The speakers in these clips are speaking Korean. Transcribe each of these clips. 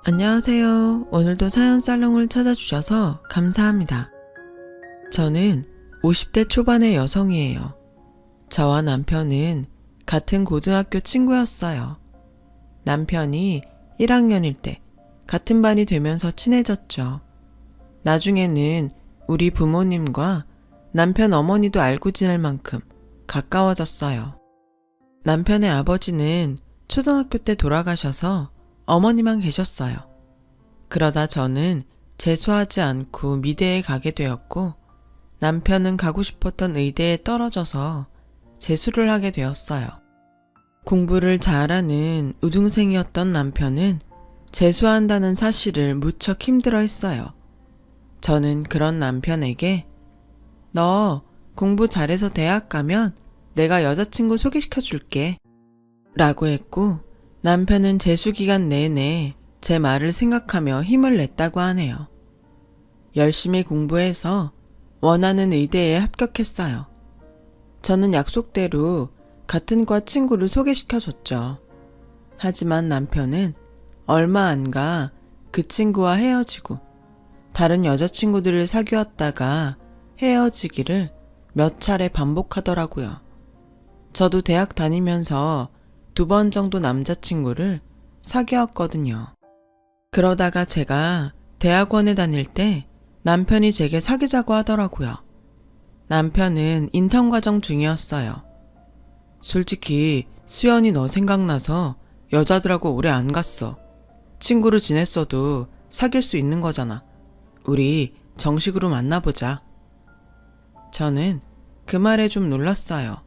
안녕하세요. 오늘도 사연 살롱을 찾아주셔서 감사합니다. 저는 50대 초반의 여성이에요. 저와 남편은 같은 고등학교 친구였어요. 남편이 1학년일 때 같은 반이 되면서 친해졌죠. 나중에는 우리 부모님과 남편 어머니도 알고 지낼 만큼 가까워졌어요. 남편의 아버지는 초등학교 때 돌아가셔서 어머니만 계셨어요. 그러다 저는 재수하지 않고 미대에 가게 되었고 남편은 가고 싶었던 의대에 떨어져서 재수를 하게 되었어요. 공부를 잘하는 우등생이었던 남편은 재수한다는 사실을 무척 힘들어 했어요. 저는 그런 남편에게 너 공부 잘해서 대학 가면 내가 여자친구 소개시켜 줄게 라고 했고 남편은 재수 기간 내내 제 말을 생각하며 힘을 냈다고 하네요. 열심히 공부해서 원하는 의대에 합격했어요. 저는 약속대로 같은 과 친구를 소개시켜줬죠. 하지만 남편은 얼마 안 가 그 친구와 헤어지고 다른 여자친구들을 사귀었다가 헤어지기를 몇 차례 반복하더라고요. 저도 대학 다니면서 2번 정도 남자친구를 사귀었거든요. 그러다가 제가 대학원에 다닐 때 남편이 제게 사귀자고 하더라고요. 남편은 인턴 과정 중이었어요. 솔직히 수연이 너 생각나서 여자들하고 오래 안 갔어. 친구로 지냈어도 사귈 수 있는 거잖아. 우리 정식으로 만나보자. 저는 그 말에 좀 놀랐어요.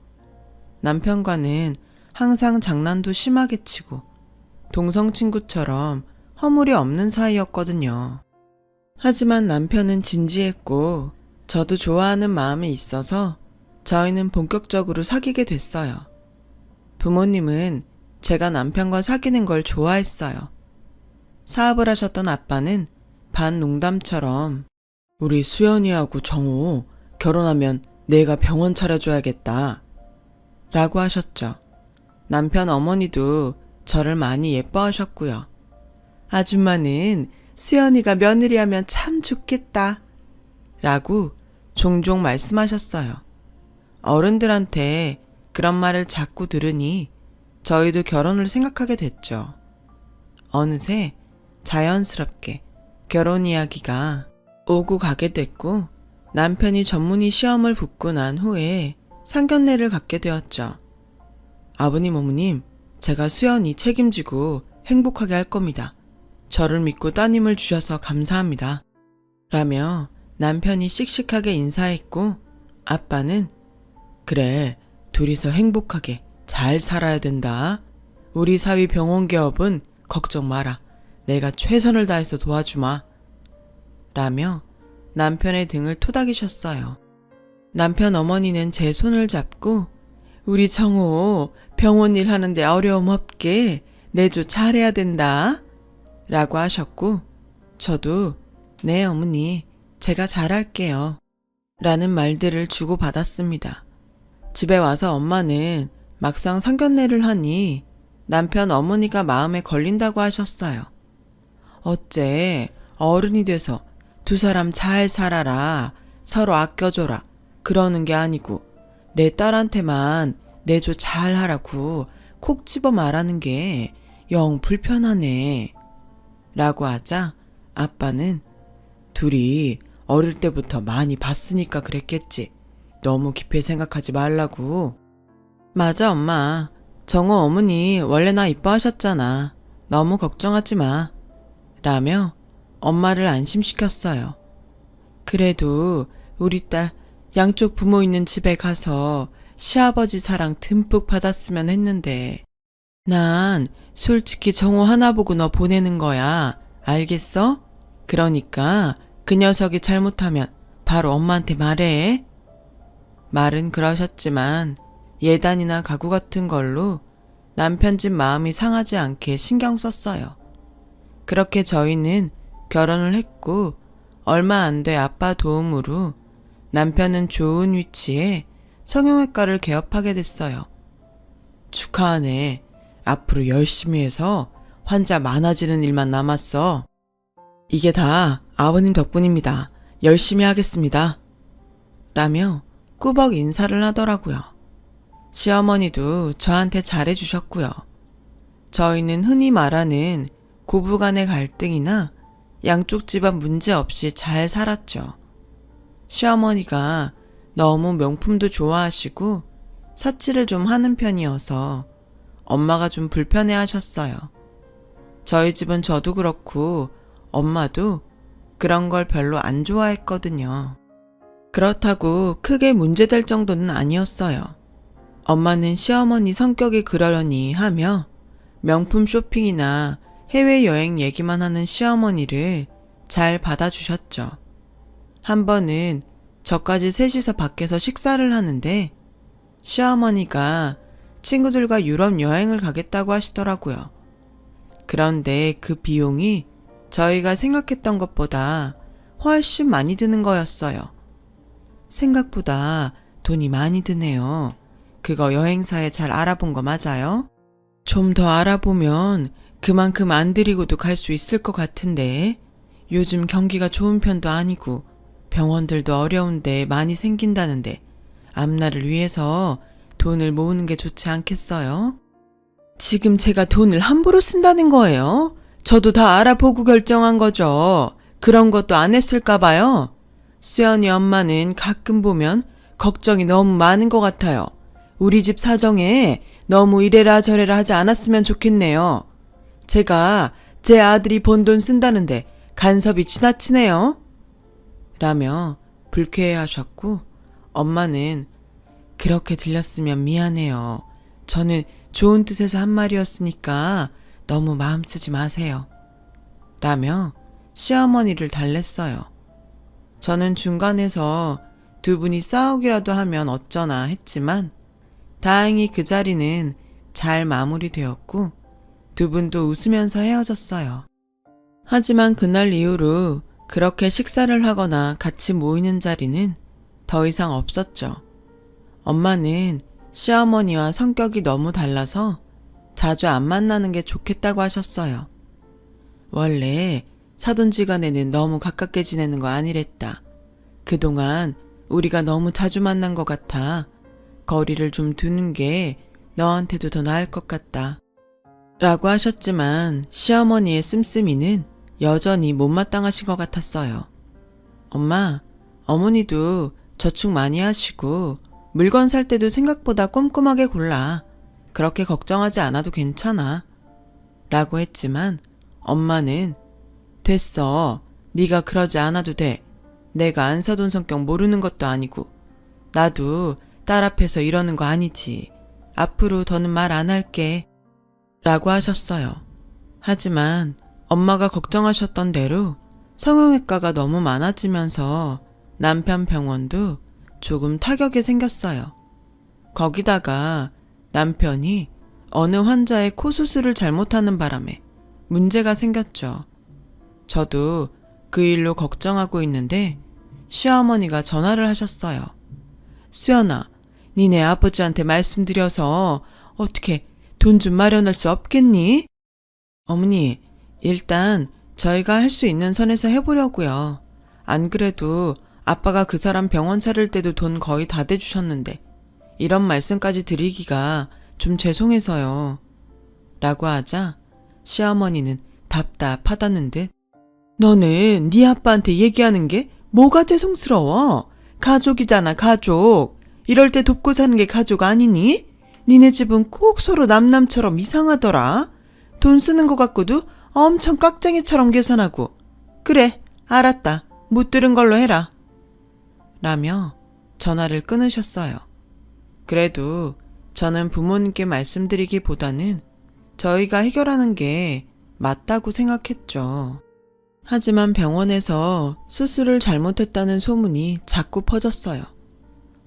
남편과는 항상 장난도 심하게 치고 동성 친구처럼 허물이 없는 사이였거든요. 하지만 남편은 진지했고 저도 좋아하는 마음이 있어서 저희는 본격적으로 사귀게 됐어요. 부모님은 제가 남편과 사귀는 걸 좋아했어요. 사업을 하셨던 아빠는 반 농담처럼 우리 수연이하고 정호 결혼하면 내가 병원 차려줘야겠다 라고 하셨죠. 남편 어머니도 저를 많이 예뻐하셨고요. 아줌마는 수연이가 며느리 하면 참 좋겠다 라고 종종 말씀하셨어요. 어른들한테 그런 말을 자꾸 들으니 저희도 결혼을 생각하게 됐죠. 어느새 자연스럽게 결혼 이야기가 오고 가게 됐고 남편이 전문의 시험을 붙고 난 후에 상견례를 갖게 되었죠. 아버님, 어머님, 제가 수연이 책임지고 행복하게 할 겁니다. 저를 믿고 따님을 주셔서 감사합니다. 라며 남편이 씩씩하게 인사했고 아빠는 그래, 둘이서 행복하게 잘 살아야 된다. 우리 사위 병원 개업은 걱정 마라. 내가 최선을 다해서 도와주마. 라며 남편의 등을 토닥이셨어요. 남편 어머니는 제 손을 잡고 우리 정호 병원 일 하는데 어려움 없게 내조 잘해야 된다 라고 하셨고 저도 네 어머니 제가 잘할게요 라는 말들을 주고받았습니다. 집에 와서 엄마는 막상 상견례를 하니 남편 어머니가 마음에 걸린다고 하셨어요. 어째 어른이 돼서 두 사람 잘 살아라 서로 아껴줘라 그러는 게 아니고 내 딸한테만 내조 잘하라고 콕 집어 말하는 게 영 불편하네 라고 하자 아빠는 둘이 어릴 때부터 많이 봤으니까 그랬겠지. 너무 깊이 생각하지 말라고. 맞아 엄마. 정호 어머니 원래 나 이뻐하셨잖아. 너무 걱정하지 마. 라며 엄마를 안심시켰어요. 그래도 우리 딸 양쪽 부모 있는 집에 가서 시아버지 사랑 듬뿍 받았으면 했는데 난 솔직히 정호 하나 보고 너 보내는 거야. 알겠어? 그러니까 그 녀석이 잘못하면 바로 엄마한테 말해. 말은 그러셨지만 예단이나 가구 같은 걸로 남편 집 마음이 상하지 않게 신경 썼어요. 그렇게 저희는 결혼을 했고 얼마 안 돼 아빠 도움으로 남편은 좋은 위치에 성형외과를 개업하게 됐어요. 축하하네. 앞으로 열심히 해서 환자 많아지는 일만 남았어. 이게 다 아버님 덕분입니다. 열심히 하겠습니다. 라며 꾸벅 인사를 하더라고요. 시어머니도 저한테 잘해주셨고요. 저희는 흔히 말하는 고부간의 갈등이나 양쪽 집안 문제 없이 잘 살았죠. 시어머니가 너무 명품도 좋아하시고 사치를 좀 하는 편이어서 엄마가 좀 불편해 하셨어요. 저희 집은 저도 그렇고 엄마도 그런 걸 별로 안 좋아했거든요. 그렇다고 크게 문제될 정도는 아니었어요. 엄마는 시어머니 성격이 그러려니 하며 명품 쇼핑이나 해외여행 얘기만 하는 시어머니를 잘 받아주셨죠. 한 번은 저까지 셋이서 밖에서 식사를 하는데 시어머니가 친구들과 유럽 여행을 가겠다고 하시더라고요. 그런데 그 비용이 저희가 생각했던 것보다 훨씬 많이 드는 거였어요. 생각보다 돈이 많이 드네요. 그거 여행사에 잘 알아본 거 맞아요? 좀 더 알아보면 그만큼 안 들이고도 갈 수 있을 것 같은데 요즘 경기가 좋은 편도 아니고 병원들도 어려운데 많이 생긴다는데 앞날을 위해서 돈을 모으는 게 좋지 않겠어요? 지금 제가 돈을 함부로 쓴다는 거예요? 저도 다 알아보고 결정한 거죠. 그런 것도 안 했을까 봐요. 수연이 엄마는 가끔 보면 걱정이 너무 많은 것 같아요. 우리 집 사정에 너무 이래라 저래라 하지 않았으면 좋겠네요. 제가 제 아들이 번 돈 쓴다는데 간섭이 지나치네요. 라며 불쾌해하셨고 엄마는 그렇게 들렸으면 미안해요. 저는 좋은 뜻에서 한 말이었으니까 너무 마음 쓰지 마세요. 라며 시어머니를 달랬어요. 저는 중간에서 두 분이 싸우기라도 하면 어쩌나 했지만 다행히 그 자리는 잘 마무리되었고 두 분도 웃으면서 헤어졌어요. 하지만 그날 이후로 그렇게 식사를 하거나 같이 모이는 자리는 더 이상 없었죠. 엄마는 시어머니와 성격이 너무 달라서 자주 안 만나는 게 좋겠다고 하셨어요. 원래 사돈지간에는 너무 가깝게 지내는 거 아니랬다. 그동안 우리가 너무 자주 만난 것 같아 거리를 좀 두는 게 너한테도 더 나을 것 같다. 라고 하셨지만 시어머니의 씀씀이는 여전히 못마땅하신 것 같았어요. 엄마, 어머니도 저축 많이 하시고 물건 살 때도 생각보다 꼼꼼하게 골라. 그렇게 걱정하지 않아도 괜찮아. 라고 했지만 엄마는 됐어. 네가 그러지 않아도 돼. 내가 안 사돈 성격 모르는 것도 아니고 나도 딸 앞에서 이러는 거 아니지. 앞으로 더는 말 안 할게. 라고 하셨어요. 하지만 엄마가 걱정하셨던 대로 성형외과가 너무 많아지면서 남편 병원도 조금 타격이 생겼어요. 거기다가 남편이 어느 환자의 코 수술을 잘못하는 바람에 문제가 생겼죠. 저도 그 일로 걱정하고 있는데 시어머니가 전화를 하셨어요. 수연아, 니네 아버지한테 말씀드려서 어떻게 돈 좀 마련할 수 없겠니? 어머니, 일단 저희가 할 수 있는 선에서 해보려고요. 안 그래도 아빠가 그 사람 병원 차릴 때도 돈 거의 다 대주셨는데 이런 말씀까지 드리기가 좀 죄송해서요. 라고 하자 시어머니는 답답하다는 듯 너는 네 아빠한테 얘기하는 게 뭐가 죄송스러워? 가족이잖아, 가족. 이럴 때 돕고 사는 게 가족 아니니? 니네 집은 꼭 서로 남남처럼 이상하더라. 돈 쓰는 거 갖고도 엄청 깍쟁이처럼 계산하고. 그래, 알았다. 못 들은 걸로 해라. 라며 전화를 끊으셨어요. 그래도 저는 부모님께 말씀드리기보다는 저희가 해결하는 게 맞다고 생각했죠. 하지만 병원에서 수술을 잘못했다는 소문이 자꾸 퍼졌어요.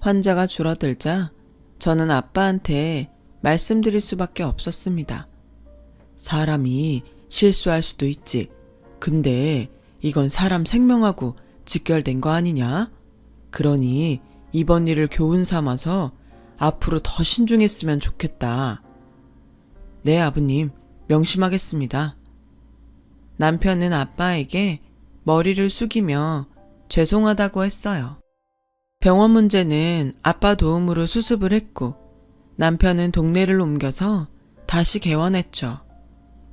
환자가 줄어들자 저는 아빠한테 말씀드릴 수밖에 없었습니다. 사람이 실수할 수도 있지. 근데 이건 사람 생명하고 직결된 거 아니냐? 그러니 이번 일을 교훈 삼아서 앞으로 더 신중했으면 좋겠다. 네, 아버님, 명심하겠습니다. 남편은 아빠에게 머리를 숙이며 죄송하다고 했어요. 병원 문제는 아빠 도움으로 수습을 했고 남편은 동네를 옮겨서 다시 개원했죠.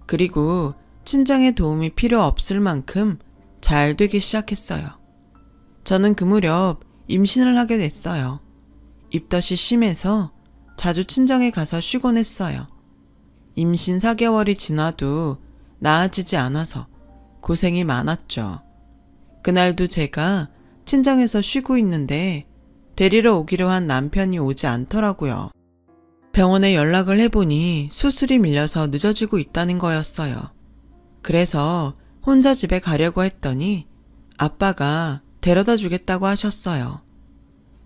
그리고 친정의 도움이 필요 없을 만큼 잘 되기 시작했어요. 저는 그 무렵 임신을 하게 됐어요. 입덧이 심해서 자주 친정에 가서 쉬곤 했어요. 임신 4개월이 지나도 나아지지 않아서 고생이 많았죠. 그날도 제가 친정에서 쉬고 있는데 데리러 오기로 한 남편이 오지 않더라고요. 병원에 연락을 해보니 수술이 밀려서 늦어지고 있다는 거였어요. 그래서 혼자 집에 가려고 했더니 아빠가 데려다 주겠다고 하셨어요.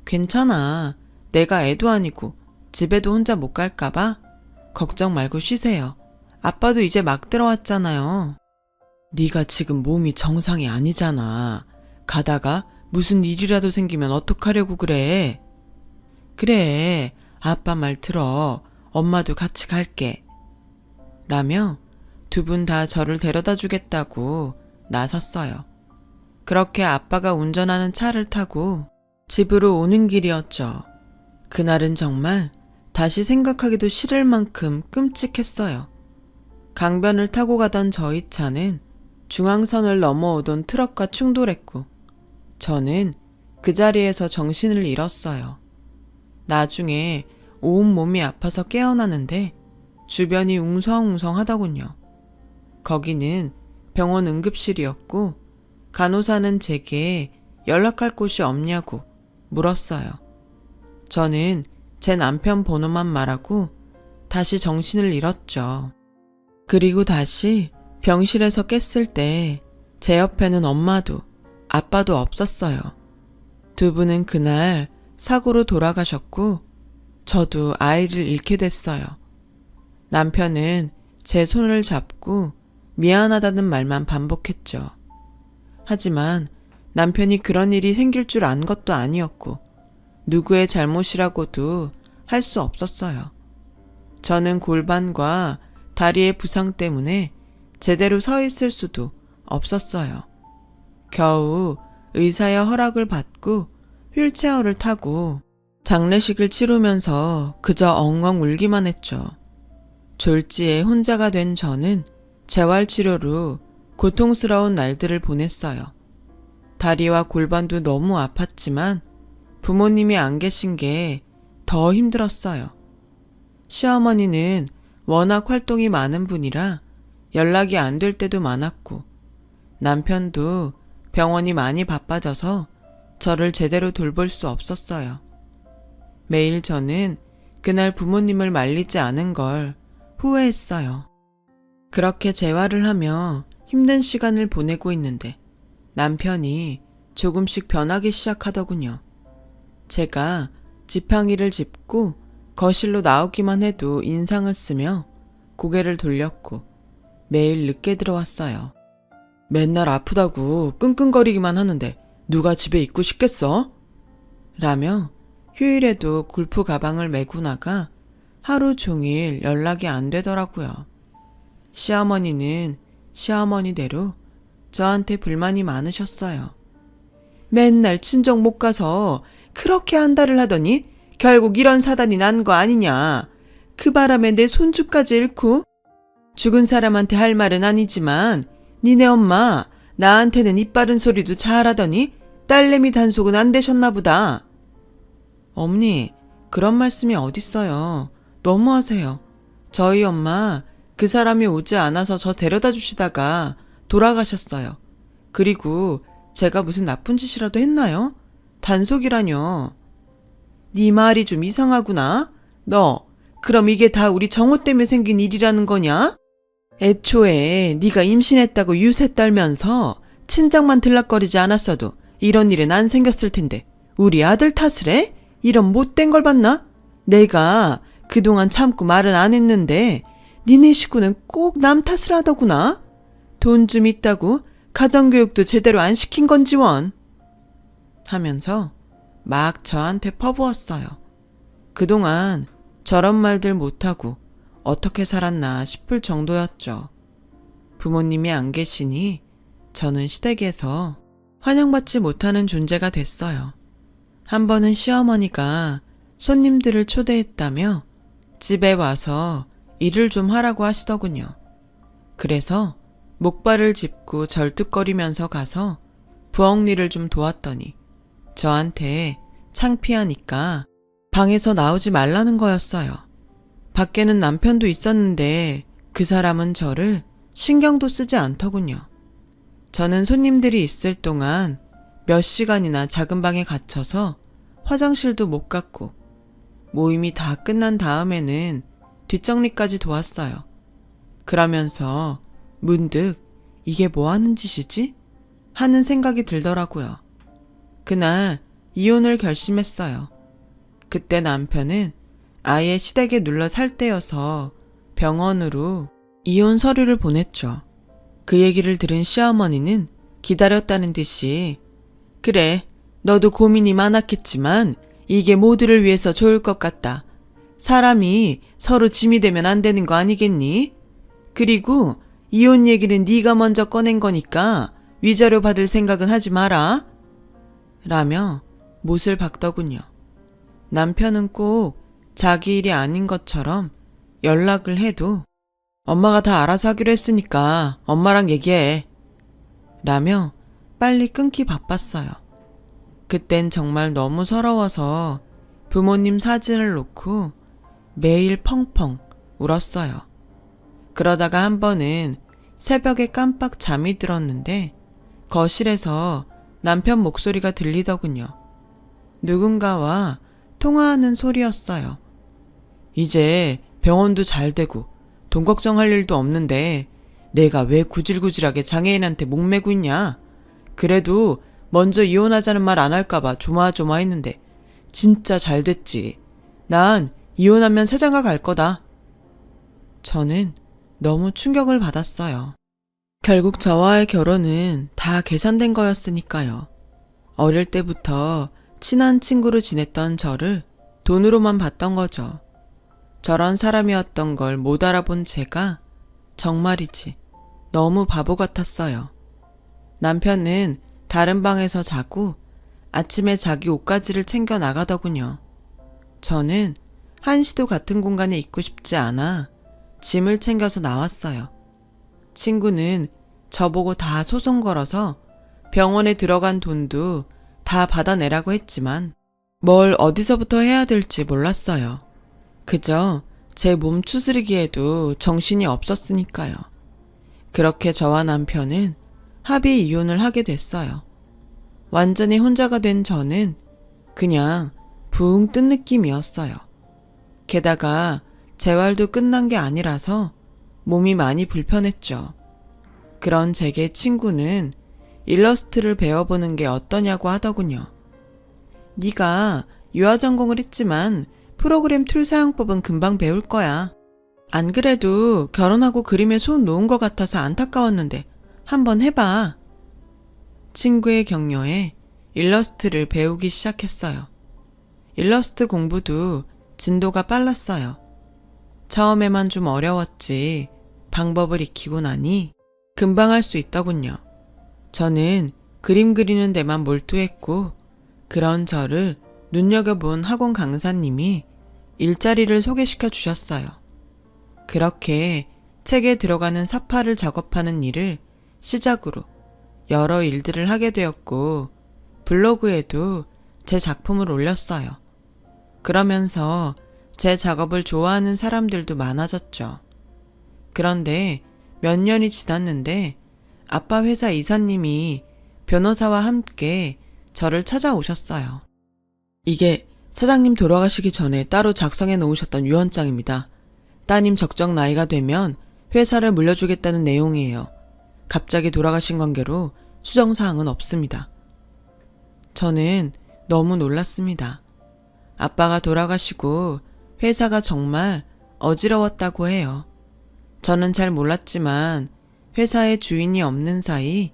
괜찮아. 내가 애도 아니고 집에도 혼자 못 갈까봐 걱정 말고 쉬세요. 아빠도 이제 막 들어왔잖아요. 네가 지금 몸이 정상이 아니잖아. 가다가 무슨 일이라도 생기면 어떡하려고 그래. 그래, 아빠 말 들어. 엄마도 같이 갈게. 라며 두 분 다 저를 데려다 주겠다고 나섰어요. 그렇게 아빠가 운전하는 차를 타고 집으로 오는 길이었죠. 그날은 정말 다시 생각하기도 싫을 만큼 끔찍했어요. 강변을 타고 가던 저희 차는 중앙선을 넘어오던 트럭과 충돌했고 저는 그 자리에서 정신을 잃었어요. 나중에 온몸이 아파서 깨어나는데 주변이 웅성웅성하더군요. 거기는 병원 응급실이었고 간호사는 제게 연락할 곳이 없냐고 물었어요. 저는 제 남편 번호만 말하고 다시 정신을 잃었죠. 그리고 다시 병실에서 깼을 때 제 옆에는 엄마도 아빠도 없었어요. 두 분은 그날 사고로 돌아가셨고 저도 아이를 잃게 됐어요. 남편은 제 손을 잡고 미안하다는 말만 반복했죠. 하지만 남편이 그런 일이 생길 줄 안 것도 아니었고 누구의 잘못이라고도 할 수 없었어요. 저는 골반과 다리의 부상 때문에 제대로 서 있을 수도 없었어요. 겨우 의사의 허락을 받고 휠체어를 타고 장례식을 치르면서 그저 엉엉 울기만 했죠. 졸지에 혼자가 된 저는 재활치료로 고통스러운 날들을 보냈어요. 다리와 골반도 너무 아팠지만 부모님이 안 계신 게 더 힘들었어요. 시어머니는 워낙 활동이 많은 분이라 연락이 안 될 때도 많았고 남편도 병원이 많이 바빠져서 저를 제대로 돌볼 수 없었어요. 매일 저는 그날 부모님을 말리지 않은 걸 후회했어요. 그렇게 재활을 하며 힘든 시간을 보내고 있는데 남편이 조금씩 변하기 시작하더군요. 제가 지팡이를 짚고 거실로 나오기만 해도 인상을 쓰며 고개를 돌렸고 매일 늦게 들어왔어요. 맨날 아프다고 끙끙거리기만 하는데 누가 집에 있고 싶겠어? 라며 휴일에도 골프 가방을 메고 나가 하루 종일 연락이 안 되더라고요. 시어머니는 시어머니대로 저한테 불만이 많으셨어요. 맨날 친정 못 가서 그렇게 한달을 하더니 결국 이런 사단이 난 거 아니냐. 그 바람에 내 손주까지 잃고. 죽은 사람한테 할 말은 아니지만 니네 엄마 나한테는 입 바른 소리도 잘하더니 딸내미 단속은 안 되셨나 보다. 어머니, 그런 말씀이 어딨어요. 너무하세요. 저희 엄마 그 사람이 오지 않아서 저 데려다 주시다가 돌아가셨어요. 그리고 제가 무슨 나쁜 짓이라도 했나요? 단속이라뇨. 네 말이 좀 이상하구나. 너 그럼 이게 다 우리 정호 때문에 생긴 일이라는 거냐? 애초에 네가 임신했다고 유세 떨면서 친정만 들락거리지 않았어도 이런 일은 안 생겼을 텐데 우리 아들 탓을 해? 이런 못된 걸 봤나? 내가 그동안 참고 말은 안 했는데 니네 식구는 꼭 남 탓을 하더구나. 돈 좀 있다고 가정교육도 제대로 안 시킨 건지 원. 하면서 막 저한테 퍼부었어요. 그동안 저런 말들 못하고 어떻게 살았나 싶을 정도였죠. 부모님이 안 계시니 저는 시댁에서 환영받지 못하는 존재가 됐어요. 한 번은 시어머니가 손님들을 초대했다며 집에 와서 일을 좀 하라고 하시더군요. 그래서 목발을 짚고 절뚝거리면서 가서 부엌 일을 좀 도왔더니 저한테 창피하니까 방에서 나오지 말라는 거였어요. 밖에는 남편도 있었는데 그 사람은 저를 신경도 쓰지 않더군요. 저는 손님들이 있을 동안 몇 시간이나 작은 방에 갇혀서 화장실도 못 갔고 모임이 다 끝난 다음에는 뒷정리까지 도왔어요. 그러면서 문득 이게 뭐 하는 짓이지? 하는 생각이 들더라고요. 그날 이혼을 결심했어요. 그때 남편은 아예 시댁에 눌러 살 때여서 병원으로 이혼 서류를 보냈죠. 그 얘기를 들은 시어머니는 기다렸다는 듯이 그래, 너도 고민이 많았겠지만 이게 모두를 위해서 좋을 것 같다. 사람이 서로 짐이 되면 안 되는 거 아니겠니? 그리고 이혼 얘기는 네가 먼저 꺼낸 거니까 위자료 받을 생각은 하지 마라. 라며 못을 박더군요. 남편은 꼭 자기 일이 아닌 것처럼 연락을 해도 엄마가 다 알아서 하기로 했으니까 엄마랑 얘기해. 라며 빨리 끊기 바빴어요. 그땐 정말 너무 서러워서 부모님 사진을 놓고 매일 펑펑 울었어요. 그러다가 한 번은 새벽에 깜빡 잠이 들었는데 거실에서 남편 목소리가 들리더군요. 누군가와 통화하는 소리였어요. 이제 병원도 잘 되고 돈 걱정할 일도 없는데 내가 왜 구질구질하게 장애인한테 목매고 있냐? 그래도 먼저 이혼하자는 말 안 할까봐 조마조마했는데 진짜 잘 됐지. 난 이혼하면 새장가 갈 거다. 저는 너무 충격을 받았어요. 결국 저와의 결혼은 다 계산된 거였으니까요. 어릴 때부터 친한 친구로 지냈던 저를 돈으로만 봤던 거죠. 저런 사람이었던 걸 못 알아본 제가 정말이지 너무 바보 같았어요. 남편은 다른 방에서 자고 아침에 자기 옷가지를 챙겨 나가더군요. 저는 한시도 같은 공간에 있고 싶지 않아 짐을 챙겨서 나왔어요. 친구는 저보고 다 소송 걸어서 병원에 들어간 돈도 다 받아내라고 했지만 뭘 어디서부터 해야 될지 몰랐어요. 그저 제 몸 추스르기에도 정신이 없었으니까요. 그렇게 저와 남편은 합의 이혼을 하게 됐어요. 완전히 혼자가 된 저는 그냥 붕 뜬 느낌이었어요. 게다가 재활도 끝난 게 아니라서 몸이 많이 불편했죠. 그런 제게 친구는 일러스트를 배워보는 게 어떠냐고 하더군요. 네가 유아 전공을 했지만 프로그램 툴 사용법은 금방 배울 거야. 안 그래도 결혼하고 그림에 손 놓은 것 같아서 안타까웠는데 한번 해봐. 친구의 격려에 일러스트를 배우기 시작했어요. 일러스트 공부도 진도가 빨랐어요. 처음에만 좀 어려웠지 방법을 익히고 나니 금방 할 수 있더군요. 저는 그림 그리는 데만 몰두했고 그런 저를 눈여겨본 학원 강사님이 일자리를 소개시켜 주셨어요. 그렇게 책에 들어가는 사파를 작업하는 일을 시작으로 여러 일들을 하게 되었고 블로그에도 제 작품을 올렸어요. 그러면서 제 작업을 좋아하는 사람들도 많아졌죠. 그런데 몇 년이 지났는데 아빠 회사 이사님이 변호사와 함께 저를 찾아오셨어요. 이게 사장님 돌아가시기 전에 따로 작성해 놓으셨던 유언장입니다. 따님 적정 나이가 되면 회사를 물려주겠다는 내용이에요. 갑자기 돌아가신 관계로 수정사항은 없습니다. 저는 너무 놀랐습니다. 아빠가 돌아가시고 회사가 정말 어지러웠다고 해요. 저는 잘 몰랐지만 회사의 주인이 없는 사이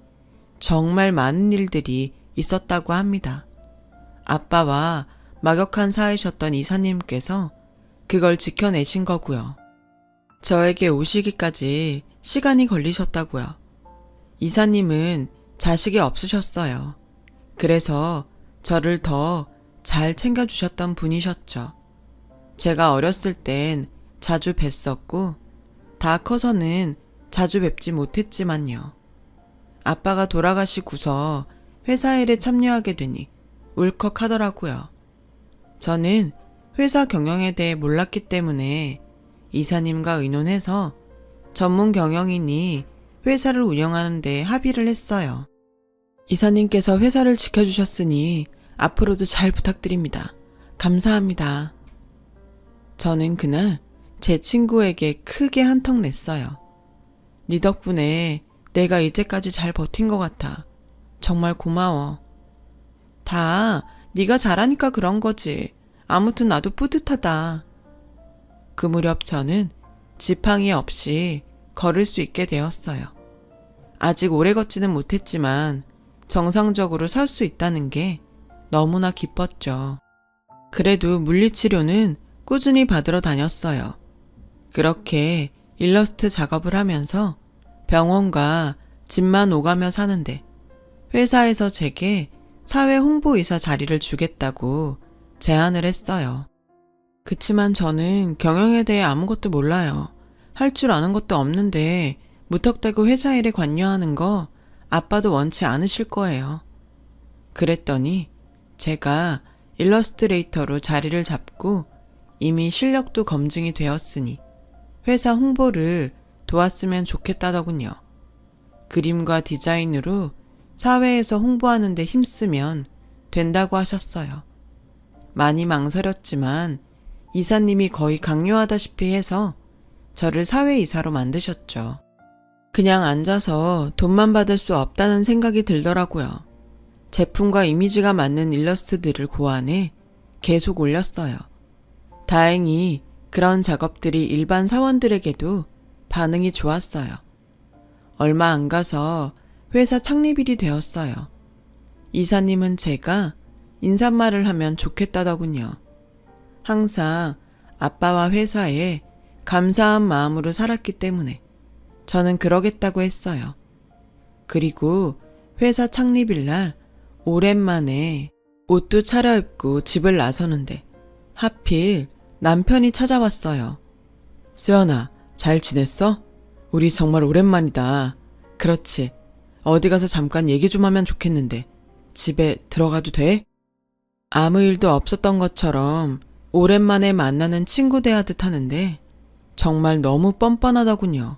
정말 많은 일들이 있었다고 합니다. 아빠와 막역한 사이셨던 이사님께서 그걸 지켜내신 거고요. 저에게 오시기까지 시간이 걸리셨다고요. 이사님은 자식이 없으셨어요. 그래서 저를 더 잘 챙겨주셨던 분이셨죠. 제가 어렸을 땐 자주 뵀었고 다 커서는 자주 뵙지 못했지만요. 아빠가 돌아가시고서 회사 일에 참여하게 되니 울컥하더라고요. 저는 회사 경영에 대해 몰랐기 때문에 이사님과 의논해서 전문 경영인이 회사를 운영하는 데 합의를 했어요. 이사님께서 회사를 지켜주셨으니 앞으로도 잘 부탁드립니다. 감사합니다. 저는 그날 제 친구에게 크게 한턱 냈어요. 네 덕분에 내가 이제까지 잘 버틴 것 같아. 정말 고마워. 다 네가 잘하니까 그런 거지. 아무튼 나도 뿌듯하다. 그 무렵 저는 지팡이 없이 걸을 수 있게 되었어요. 아직 오래 걷지는 못했지만 정상적으로 설 수 있다는 게 너무나 기뻤죠. 그래도 물리치료는 꾸준히 받으러 다녔어요. 그렇게 일러스트 작업을 하면서 병원과 집만 오가며 사는데 회사에서 제게 사회 홍보이사 자리를 주겠다고 제안을 했어요. 그치만 저는 경영에 대해 아무것도 몰라요. 할 줄 아는 것도 없는데 무턱대고 회사 일에 관여하는 거 아빠도 원치 않으실 거예요. 그랬더니 제가 일러스트레이터로 자리를 잡고 이미 실력도 검증이 되었으니 회사 홍보를 도왔으면 좋겠다더군요. 그림과 디자인으로 사회에서 홍보하는 데 힘쓰면 된다고 하셨어요. 많이 망설였지만 이사님이 거의 강요하다시피 해서 저를 사회이사로 만드셨죠. 그냥 앉아서 돈만 받을 수 없다는 생각이 들더라고요. 제품과 이미지가 맞는 일러스트들을 고안해 계속 올렸어요. 다행히 그런 작업들이 일반 사원들에게도 반응이 좋았어요. 얼마 안 가서 회사 창립일이 되었어요. 이사님은 제가 인사말을 하면 좋겠다더군요. 항상 아빠와 회사에 감사한 마음으로 살았기 때문에 저는 그러겠다고 했어요. 그리고 회사 창립일날 오랜만에 옷도 차려입고 집을 나서는데 하필 남편이 찾아왔어요. 수연아, 잘 지냈어? 우리 정말 오랜만이다. 그렇지. 어디 가서 잠깐 얘기 좀 하면 좋겠는데 집에 들어가도 돼? 아무 일도 없었던 것처럼 오랜만에 만나는 친구 대하듯 하는데 정말 너무 뻔뻔하더군요.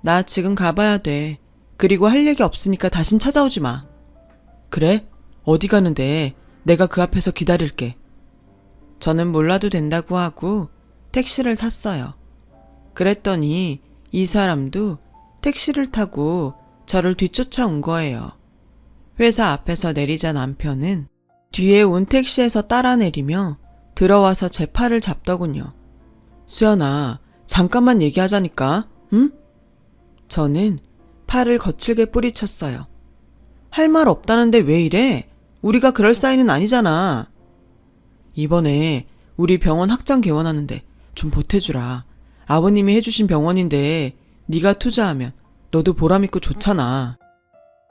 나 지금 가봐야 돼. 그리고 할 얘기 없으니까 다신 찾아오지 마. 그래? 어디 가는데? 내가 그 앞에서 기다릴게. 저는 몰라도 된다고 하고 택시를 탔어요. 그랬더니 이 사람도 택시를 타고 저를 뒤쫓아온 거예요. 회사 앞에서 내리자 남편은 뒤에 온 택시에서 따라 내리며 들어와서 제 팔을 잡더군요. 수연아, 잠깐만 얘기하자니까, 응? 저는 팔을 거칠게 뿌리쳤어요. 할 말 없다는데 왜 이래? 우리가 그럴 사이는 아니잖아. 이번에 우리 병원 확장 개원하는데 좀 보태주라. 아버님이 해주신 병원인데 네가 투자하면 너도 보람있고 좋잖아.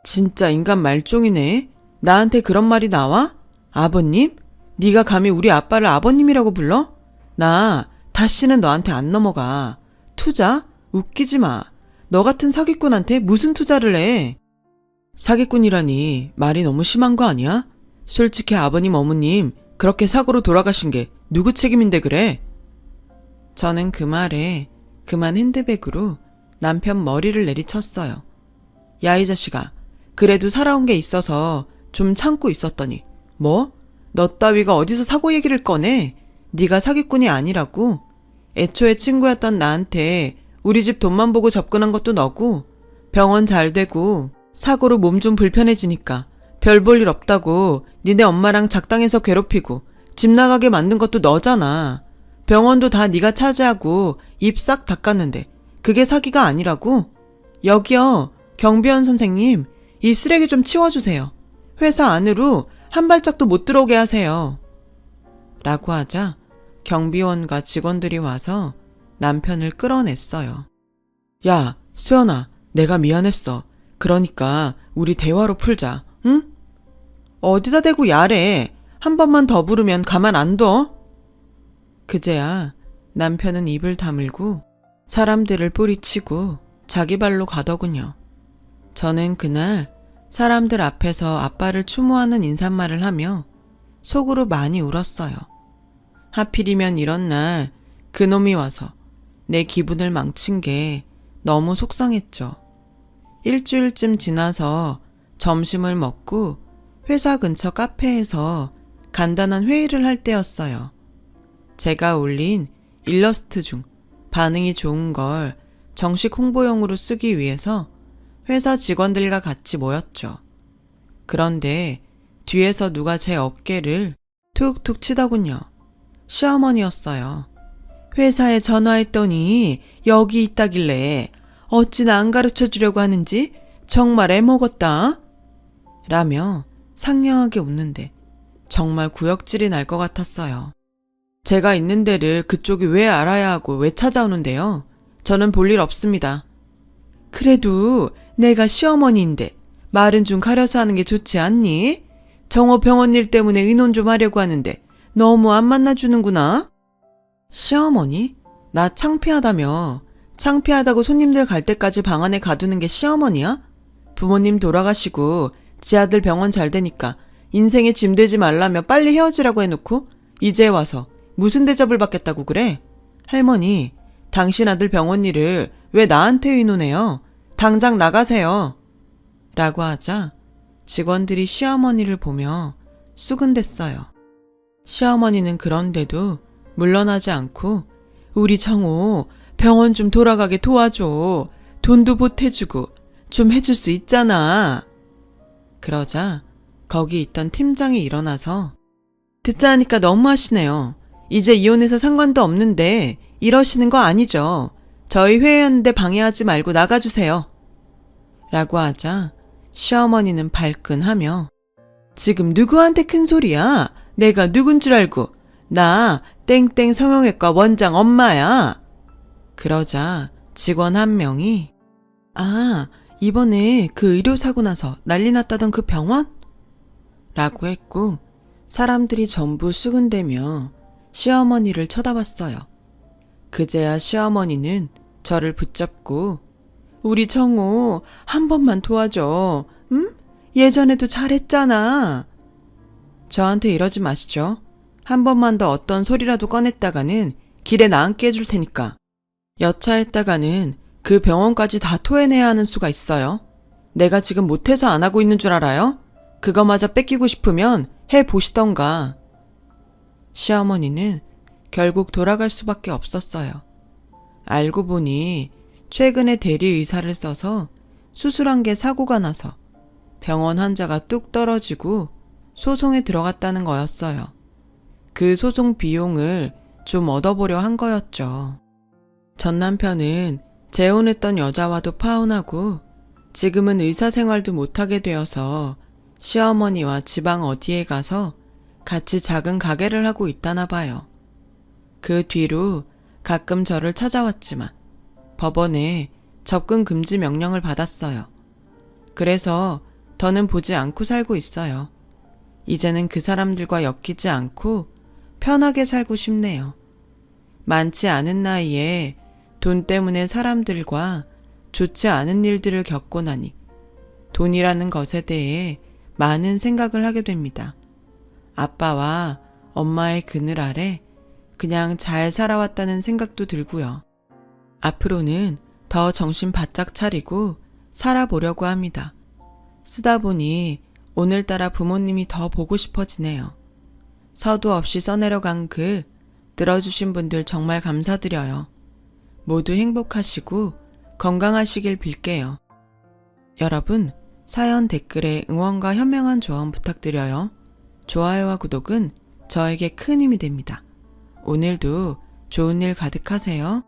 진짜 인간 말종이네. 나한테 그런 말이 나와? 아버님? 네가 감히 우리 아빠를 아버님이라고 불러? 나 다시는 너한테 안 넘어가. 투자? 웃기지 마. 너 같은 사기꾼한테 무슨 투자를 해? 사기꾼이라니 말이 너무 심한 거 아니야? 솔직히 아버님 어머님 그렇게 사고로 돌아가신 게 누구 책임인데 그래? 저는 그 말에 그만 핸드백으로 남편 머리를 내리쳤어요. 야, 이 자식아. 그래도 살아온 게 있어서 좀 참고 있었더니 뭐? 너 따위가 어디서 사고 얘기를 꺼내? 네가 사기꾼이 아니라고? 애초에 친구였던 나한테 우리 집 돈만 보고 접근한 것도 너고 병원 잘 되고 사고로 몸 좀 불편해지니까 별 볼 일 없다고 니네 엄마랑 작당해서 괴롭히고 집 나가게 만든 것도 너잖아. 병원도 다 네가 차지하고 입 싹 닦았는데 그게 사기가 아니라고? 여기요, 경비원 선생님, 이 쓰레기 좀 치워주세요. 회사 안으로 한 발짝도 못 들어오게 하세요. 라고 하자 경비원과 직원들이 와서 남편을 끌어냈어요. 야, 수연아, 내가 미안했어. 그러니까 우리 대화로 풀자, 응? 어디다 대고 야래. 한 번만 더 부르면 가만 안 둬. 그제야 남편은 입을 다물고 사람들을 뿌리치고 자기 발로 가더군요. 저는 그날 사람들 앞에서 아빠를 추모하는 인사말을 하며 속으로 많이 울었어요. 하필이면 이런 날 그놈이 와서 내 기분을 망친 게 너무 속상했죠. 일주일쯤 지나서 점심을 먹고 회사 근처 카페에서 간단한 회의를 할 때였어요. 제가 올린 일러스트 중 반응이 좋은 걸 정식 홍보용으로 쓰기 위해서 회사 직원들과 같이 모였죠. 그런데 뒤에서 누가 제 어깨를 툭툭 치더군요. 시어머니였어요. 회사에 전화했더니 여기 있다길래 어찌나 안 가르쳐 주려고 하는지 정말 애먹었다. 라며 상냥하게 웃는데 정말 구역질이 날 것 같았어요. 제가 있는 데를 그쪽이 왜 알아야 하고 왜 찾아오는데요? 저는 볼 일 없습니다. 그래도 내가 시어머니인데 말은 좀 가려서 하는 게 좋지 않니? 정호 병원 일 때문에 의논 좀 하려고 하는데 너무 안 만나주는구나. 시어머니? 나 창피하다며. 창피하다고 손님들 갈 때까지 방 안에 가두는 게 시어머니야? 부모님 돌아가시고 지 아들 병원 잘 되니까 인생에 짐 되지 말라며 빨리 헤어지라고 해놓고 이제 와서 무슨 대접을 받겠다고 그래? 할머니, 당신 아들 병원 일을 왜 나한테 의논해요? 당장 나가세요. 라고 하자 직원들이 시어머니를 보며 수근댔어요. 시어머니는 그런데도 물러나지 않고 우리 정호 병원 좀 돌아가게 도와줘. 돈도 보태주고 좀 해줄 수 있잖아. 그러자 거기 있던 팀장이 일어나서 듣자 하니까 너무하시네요. 이제 이혼해서 상관도 없는데 이러시는 거 아니죠. 저희 회의하는데 방해하지 말고 나가주세요. 라고 하자 시어머니는 발끈하며 지금 누구한테 큰 소리야? 내가 누군 줄 알고. 나 땡땡 성형외과 원장 엄마야. 그러자 직원 한 명이 아, 이번에 그 의료사고 나서 난리 났다던 그 병원? 라고 했고 사람들이 전부 수근대며 시어머니를 쳐다봤어요. 그제야 시어머니는 저를 붙잡고 우리 정호 한 번만 도와줘. 응? 예전에도 잘했잖아. 저한테 이러지 마시죠. 한 번만 더 어떤 소리라도 꺼냈다가는 길에 나앉게 해줄 테니까. 여차했다가는 그 병원까지 다 토해내야 하는 수가 있어요. 내가 지금 못해서 안 하고 있는 줄 알아요? 그거마저 뺏기고 싶으면 해보시던가. 시어머니는 결국 돌아갈 수밖에 없었어요. 알고 보니 최근에 대리의사를 써서 수술한 게 사고가 나서 병원 환자가 뚝 떨어지고 소송에 들어갔다는 거였어요. 그 소송 비용을 좀 얻어보려 한 거였죠. 전 남편은 재혼했던 여자와도 파혼하고 지금은 의사 생활도 못하게 되어서 시어머니와 지방 어디에 가서 같이 작은 가게를 하고 있다나 봐요. 그 뒤로 가끔 저를 찾아왔지만 법원에 접근 금지 명령을 받았어요. 그래서 더는 보지 않고 살고 있어요. 이제는 그 사람들과 엮이지 않고 편하게 살고 싶네요. 많지 않은 나이에 돈 때문에 사람들과 좋지 않은 일들을 겪고 나니 돈이라는 것에 대해 많은 생각을 하게 됩니다. 아빠와 엄마의 그늘 아래 그냥 잘 살아왔다는 생각도 들고요. 앞으로는 더 정신 바짝 차리고 살아보려고 합니다. 쓰다 보니 오늘따라 부모님이 더 보고 싶어지네요. 서두 없이 써내려간 글 들어주신 분들 정말 감사드려요. 모두 행복하시고 건강하시길 빌게요. 여러분, 사연 댓글에 응원과 현명한 조언 부탁드려요. 좋아요와 구독은 저에게 큰 힘이 됩니다. 오늘도 좋은 일 가득하세요.